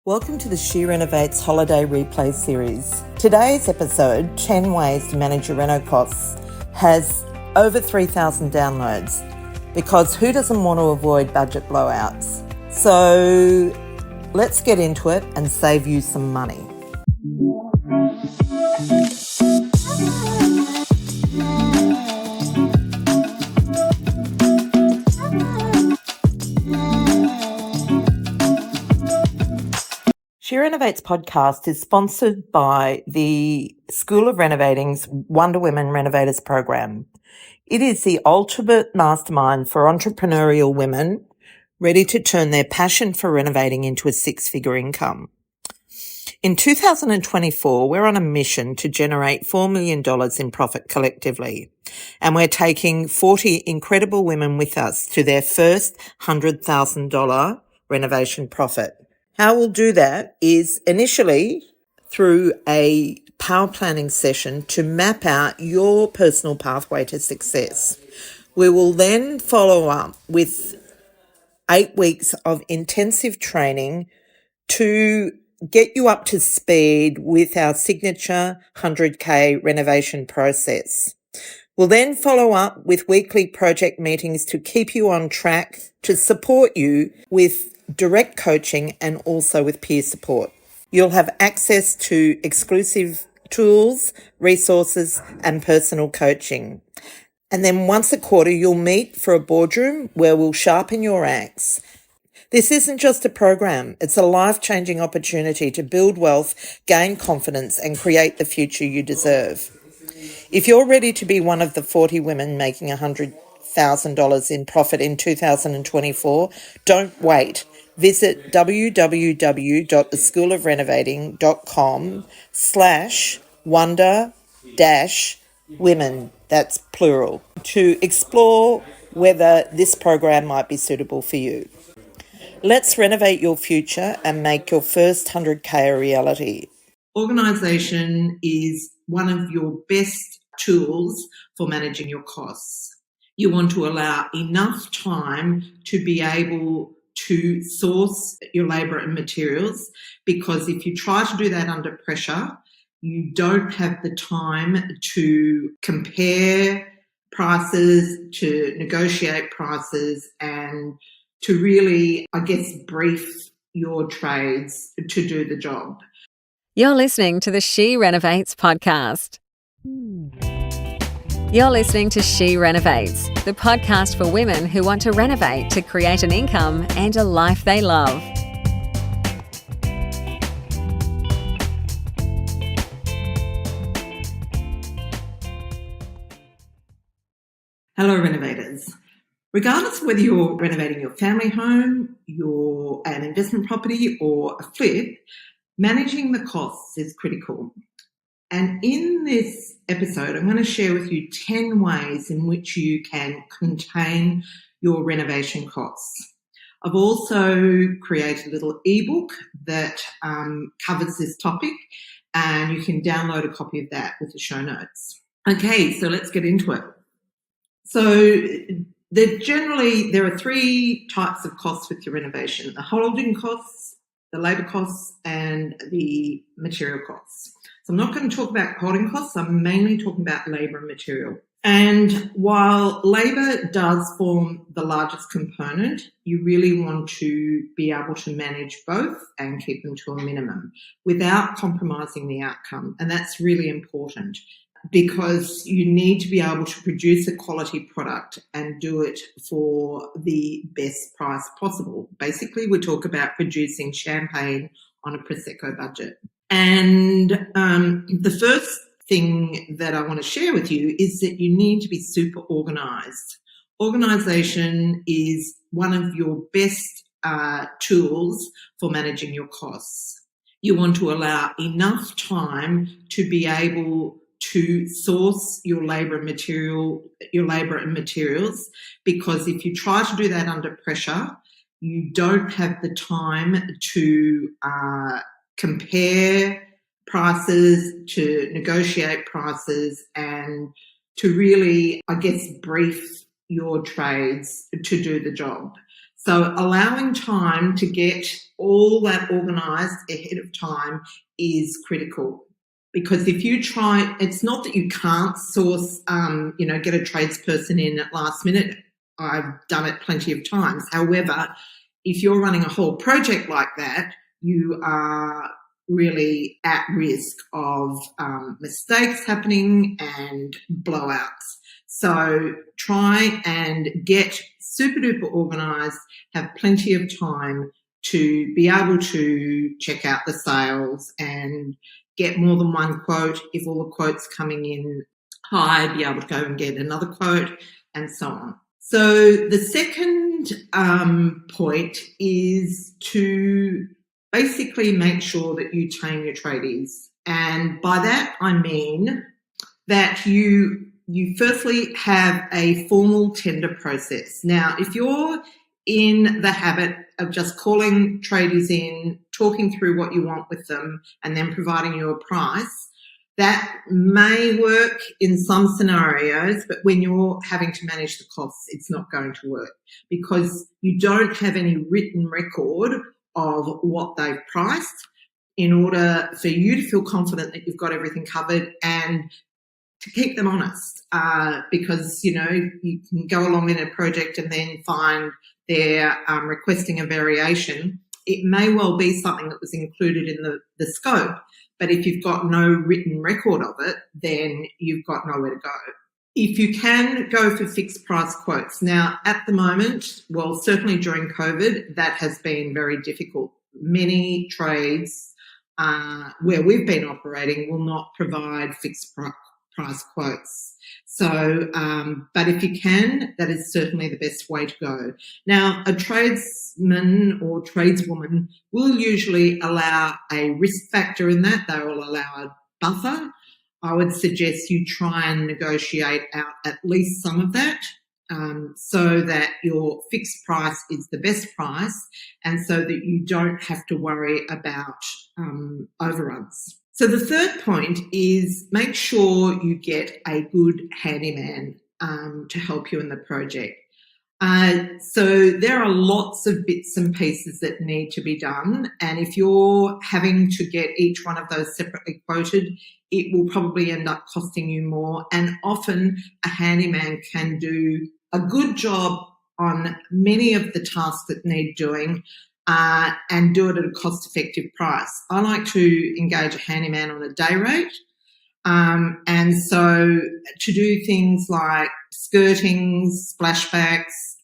Welcome to the She Renovates Holiday Replay Series. Today's episode, 10 Ways to Manage Your Reno Costs, has over 3,000 downloads because who doesn't want to avoid budget blowouts? So let's get into it and save you some money. She Renovates podcast is sponsored by the School of Renovating's Wonder Women Renovators program. It is the ultimate mastermind for entrepreneurial women ready to turn their passion for renovating into a six-figure income. In 2024, we're on a mission to generate $4 million in profit collectively, and we're taking 40 incredible women with us to their first $100,000 renovation profit. How we'll do that is initially through a power planning session to map out your personal pathway to success. We will then follow up with 8 weeks of intensive training to get you up to speed with our signature 100K renovation process. We'll then follow up with weekly project meetings to keep you on track, to support you with direct coaching and also with peer support. You'll have access to exclusive tools, resources, and personal coaching. And then once a quarter, you'll meet for a boardroom where we'll sharpen your axe. This isn't just a program, it's a life-changing opportunity to build wealth, gain confidence, and create the future you deserve. If you're ready to be one of the 40 women making $100,000 in profit in 2024, don't wait. Visit www.theschoolofrenovating.com/wonder-women, that's plural, to explore whether this program might be suitable for you. Let's renovate your future and make your first 100K a reality. Organisation is one of your best tools for managing your costs. You want to allow enough time to be able to source your labour and materials, because if you try to do that under pressure, you don't have the time to compare prices, to negotiate prices, and to really, brief your trades to do the job. You're listening to the She Renovates podcast. You're listening to She Renovates, the podcast for women who want to renovate to create an income and a life they love. Hello, renovators. Regardless of whether you're renovating your family home, an investment property, or a flip, managing the costs is critical. And in this episode, I'm going to share with you 10 ways in which you can contain your renovation costs. I've also created a little ebook that covers this topic, and you can download a copy of that with the show notes. Okay, so let's get into it. So there are 3 types of costs with your renovation: the holding costs, the labour costs, and the material costs. So I'm not going to talk about holding costs, I'm mainly talking about labour and material. And while labour does form the largest component, you really want to be able to manage both and keep them to a minimum without compromising the outcome. And that's really important, because you need to be able to produce a quality product and do it for the best price possible. Basically, we talk about producing champagne on a Prosecco budget. And the first thing that I want to share with you is that you need to be super organised. Organisation is one of your best tools for managing your costs. You want to allow enough time to be able to source your labour and materials, because if you try to do that under pressure, you don't have the time to compare prices, to negotiate prices, and to really, brief your trades to do the job. So allowing time to get all that organised ahead of time is critical. Because if you try, it's not that you can't source, get a tradesperson in at last minute. I've done it plenty of times. However, if you're running a whole project like that, you are really at risk of mistakes happening and blowouts. So try and get super duper organised, have plenty of time to be able to check out the sales and get more than one quote. If all the quotes coming in high, be able to go and get another quote and so on. So the second point is to basically make sure that you train your tradies. And by that, I mean that you firstly have a formal tender process. Now, if you're in the habit of just calling tradies in, talking through what you want with them, and then providing you a price, that may work in some scenarios, but when you're having to manage the costs, it's not going to work because you don't have any written record of what they've priced in order for you to feel confident that you've got everything covered and to keep them honest, because, you can go along in a project and then find they're requesting a variation. It may well be something that was included in the scope, but if you've got no written record of it, then you've got nowhere to go. If you can go for fixed price quotes. Now, at the moment, well, certainly during COVID, that has been very difficult. Many trades where we've been operating will not provide fixed price quotes. So, but if you can, that is certainly the best way to go. Now, a tradesman or tradeswoman will usually allow a risk factor in that. They will allow a buffer. I would suggest you try and negotiate out at least some of that, so that your fixed price is the best price and so that you don't have to worry about overruns. So the third point is make sure you get a good handyman to help you in the project. So there are lots of bits and pieces that need to be done, and if you're having to get each one of those separately quoted, it will probably end up costing you more, and often a handyman can do a good job on many of the tasks that need doing, and do it at a cost-effective price. I like to engage a handyman on a day rate, and so to do things like skirtings, splashbacks,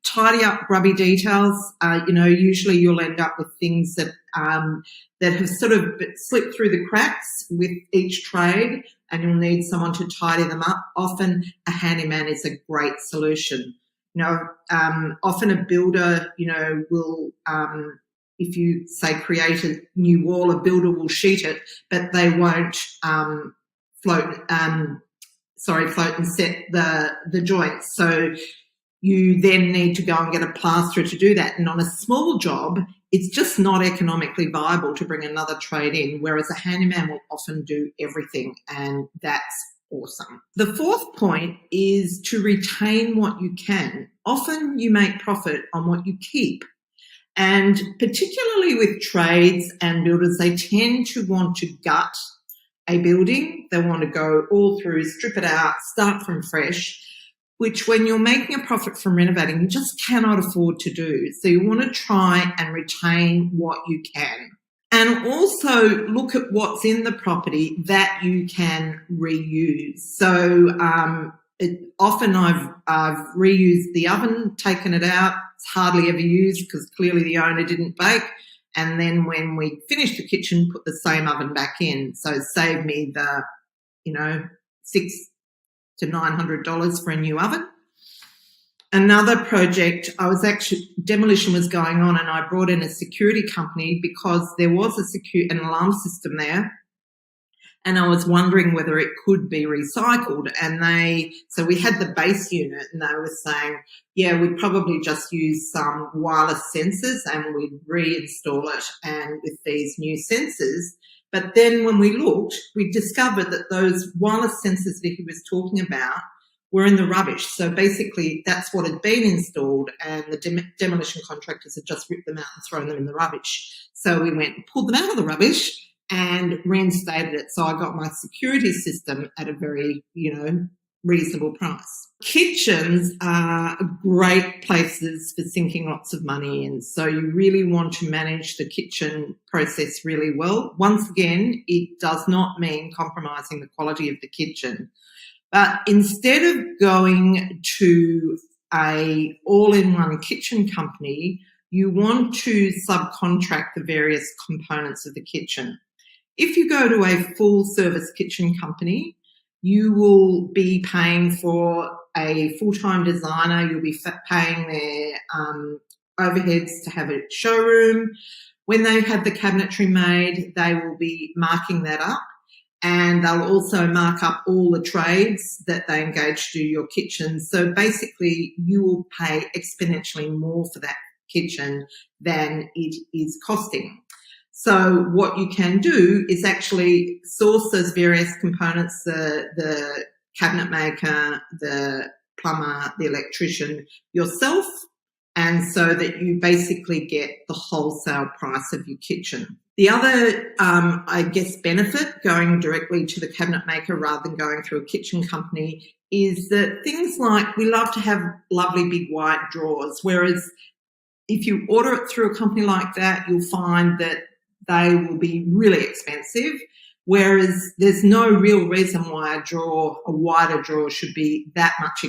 tidy up grubby details. Usually you'll end up with things that have sort of slipped through the cracks with each trade, and you'll need someone to tidy them up. Often a handyman is a great solution. Often a builder, will, if you say create a new wall, a builder will sheet it, but they won't float and set the joints. So you then need to go and get a plasterer to do that. And on a small job, it's just not economically viable to bring another trade in, whereas a handyman will often do everything, and that's awesome. The fourth point is to retain what you can. Often you make profit on what you keep. And particularly with trades and builders, they tend to want to gut a building. They want to go all through, strip it out, start from fresh, which when you're making a profit from renovating, you just cannot afford to do. So you want to try and retain what you can. And also look at what's in the property that you can reuse. So often I've reused the oven, taken it out. It's hardly ever used because clearly the owner didn't bake. And then when we finished the kitchen, put the same oven back in. So it saved me the, $600 to $900 for a new oven. Another project, demolition was going on, and I brought in a security company because there was an alarm system there, and I was wondering whether it could be recycled. And so we had the base unit, and they were saying, yeah, we'd probably just use some wireless sensors and we'd reinstall it and with these new sensors. But then when we looked, we discovered that those wireless sensors that he was talking about were in the rubbish. So basically that's what had been installed, and the demolition contractors had just ripped them out and thrown them in the rubbish. So we went and pulled them out of the rubbish and reinstated it. So I got my security system at a very, reasonable price. Kitchens are great places for sinking lots of money in. So you really want to manage the kitchen process really well. Once again, it does not mean compromising the quality of the kitchen. But instead of going to a all-in-one kitchen company, you want to subcontract the various components of the kitchen. If you go to a full-service kitchen company, you will be paying for a full-time designer. You'll be paying their overheads to have a showroom. When they have the cabinetry made, they will be marking that up, and they'll also mark up all the trades that they engage to do your kitchen. So basically, you will pay exponentially more for that kitchen than it is costing. So what you can do is actually source those various components, the cabinet maker, the plumber, the electrician yourself, and so that you basically get the wholesale price of your kitchen. The other, benefit going directly to the cabinet maker rather than going through a kitchen company is that things like, we love to have lovely big white drawers, whereas if you order it through a company like that, you'll find that they will be really expensive, whereas there's no real reason why a wider drawer should be that much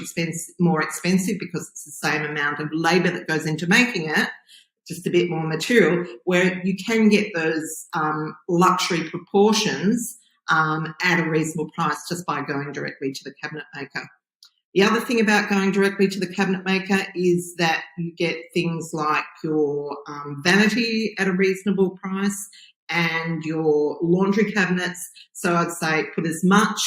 more expensive, because it's the same amount of labour that goes into making it, just a bit more material, where you can get those luxury proportions at a reasonable price just by going directly to the cabinet maker. The other thing about going directly to the cabinet maker is that you get things like your vanity at a reasonable price and your laundry cabinets. So I'd say put as much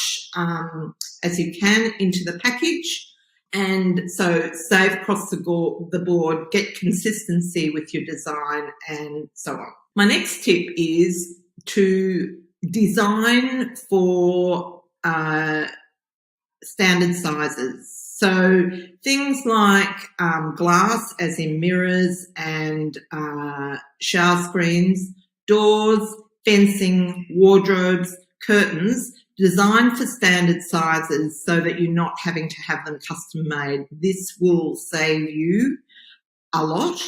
as you can into the package, and so save across the board, get consistency with your design, and so on. My next tip is to design for standard sizes. So things like glass, as in mirrors and shower screens, doors, fencing, wardrobes, curtains, designed for standard sizes so that you're not having to have them custom made. This will save you a lot,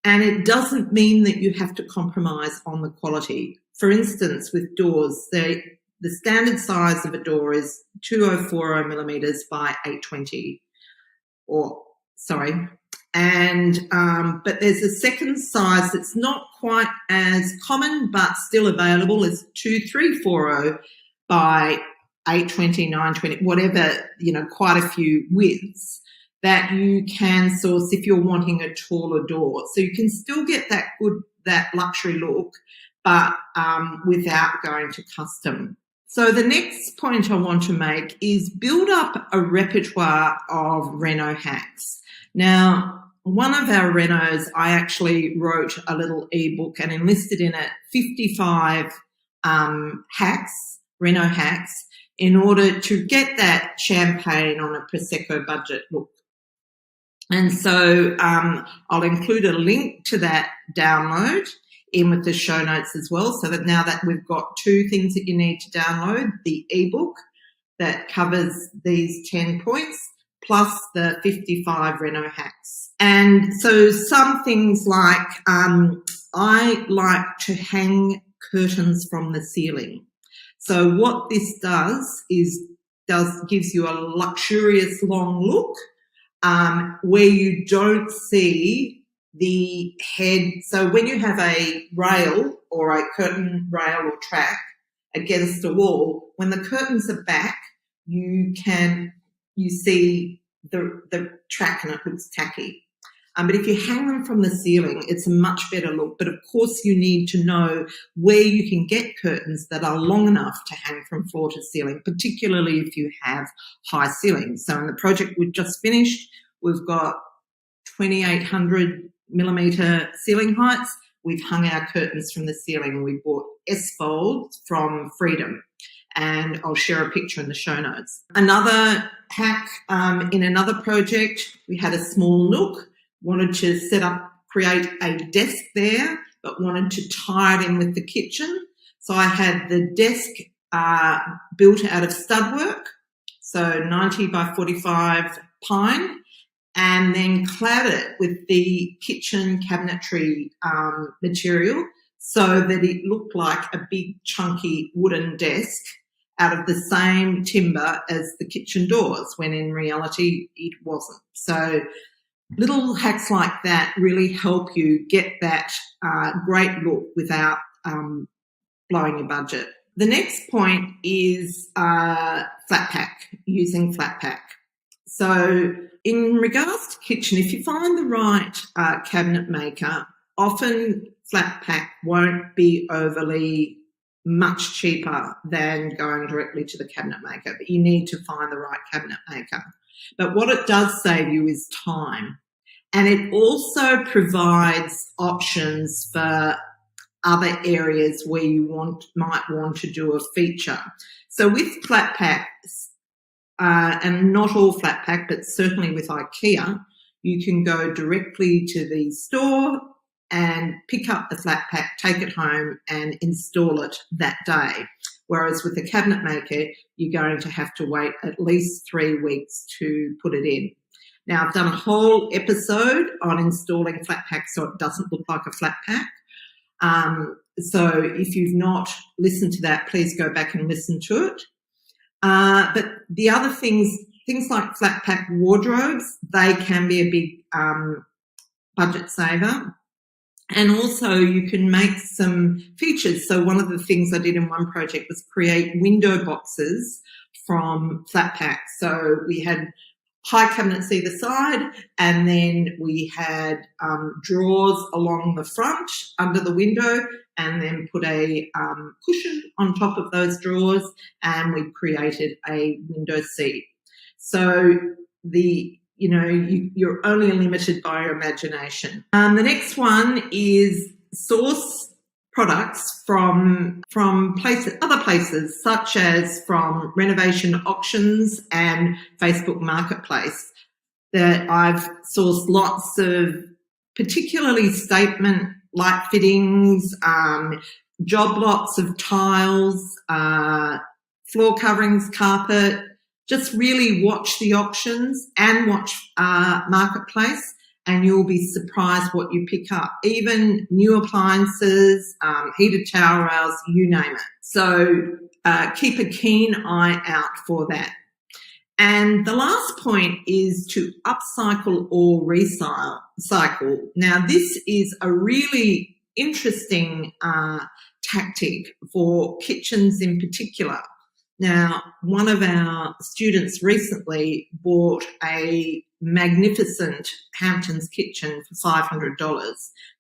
and it doesn't mean that you have to compromise on the quality. For instance, with doors, the standard size of a door is 2040 millimetres by 820, but there's a second size that's not quite as common but still available, is 2340 by 820, 920, whatever, quite a few widths that you can source if you're wanting a taller door. So you can still get that luxury look, but without going to custom. So the next point I want to make is build up a repertoire of Reno hacks. Now, one of our Renos, I actually wrote a little ebook and enlisted in it 55 Reno hacks, in order to get that champagne on a Prosecco budget look. And so I'll include a link to that download in with the show notes as well, so that now that we've got two things that you need to download, the ebook that covers these 10 points plus the 55 Reno hacks. And so some things like I like to hang curtains from the ceiling. So what this does is gives you a luxurious long look where you don't see the head. So when you have a rail or a curtain rail or track against a wall, when the curtains are back, you see the track and it looks tacky. But if you hang them from the ceiling, it's a much better look. But of course, you need to know where you can get curtains that are long enough to hang from floor to ceiling, particularly if you have high ceilings. So in the project we've just finished, we've got 2,800 millimetre ceiling heights. We've hung our curtains from the ceiling. We bought S-folds from Freedom. and I'll share a picture in the show notes. Another hack, in another project, we had a small nook, wanted to create a desk there, but wanted to tie it in with the kitchen. So I had the desk built out of stud work, so 90 by 45 pine, and then clad it with the kitchen cabinetry material so that it looked like a big chunky wooden desk out of the same timber as the kitchen doors, when in reality it wasn't. So little hacks like that really help you get that great look without blowing your budget. The next point is flat pack, using flat pack. So in regards to kitchen, if you find the right cabinet maker, often flat pack won't be overly much cheaper than going directly to the cabinet maker, but you need to find the right cabinet maker. But what it does save you is time. And it also provides options for other areas where you might want to do a feature. So with flat packs, and not all flat pack, but certainly with IKEA, you can go directly to the store and pick up the flat pack, take it home and install it that day. Whereas with the cabinet maker, you're going to have to wait at least 3 weeks to put it in. Now, I've done a whole episode on installing flat pack so it doesn't look like a flat pack. So if you've not listened to that, please go back and listen to it. But the other things like flat pack wardrobes, they can be a big budget saver. And also you can make some features. So one of the things I did in one project was create window boxes from flat pack. So we had high cabinets either side, and then we had drawers along the front under the window, and then put a cushion on top of those drawers, and we created a window seat. So you're only limited by your imagination. The next one is source products from other places, such as from renovation auctions and Facebook Marketplace. That I've sourced lots of particularly statement light fittings, job lots of tiles, floor coverings, carpet. Just really watch the auctions and watch Marketplace, and you'll be surprised what you pick up. Even new appliances, heated towel rails, you name it. So keep a keen eye out for that. And the last point is to upcycle or recycle. Now, this is a really interesting tactic for kitchens in particular. Now, one of our students recently bought a magnificent Hamptons kitchen for $500,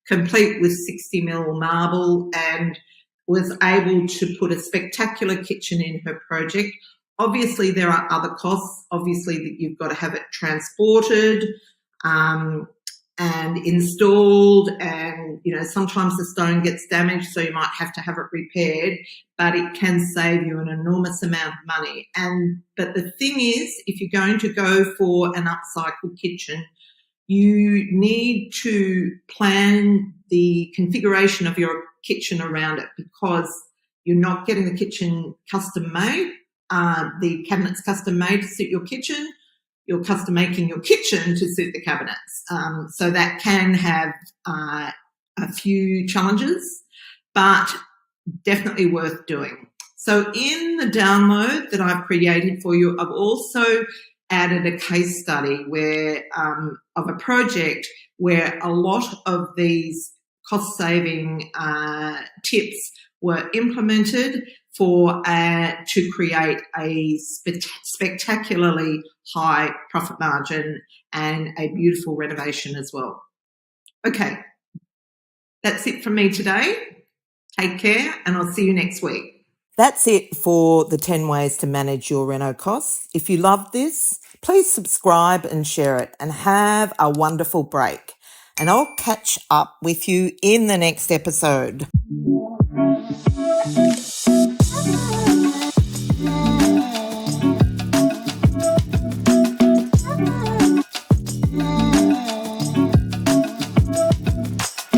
complete with 60mm marble, and was able to put a spectacular kitchen in her project. Obviously, there are other costs. Obviously, that you've got to have it transported and installed, and sometimes the stone gets damaged, so you might have to have it repaired. But it can save you an enormous amount of money. But the thing is, if you're going to go for an upcycled kitchen, you need to plan the configuration of your kitchen around it, because you're not getting the kitchen custom made. The cabinets custom made to suit your kitchen. You're custom making your kitchen to suit the cabinets. So that can have a few challenges, but definitely worth doing. So in the download that I've created for you, I've also added a case study of a project where a lot of these cost-saving tips were implemented to create a spectacularly high profit margin and a beautiful renovation as well. Okay, that's it from me today. Take care, and I'll see you next week. That's it for the 10 ways to manage your reno costs. If you love this, please subscribe and share it, and have a wonderful break. And I'll catch up with you in the next episode.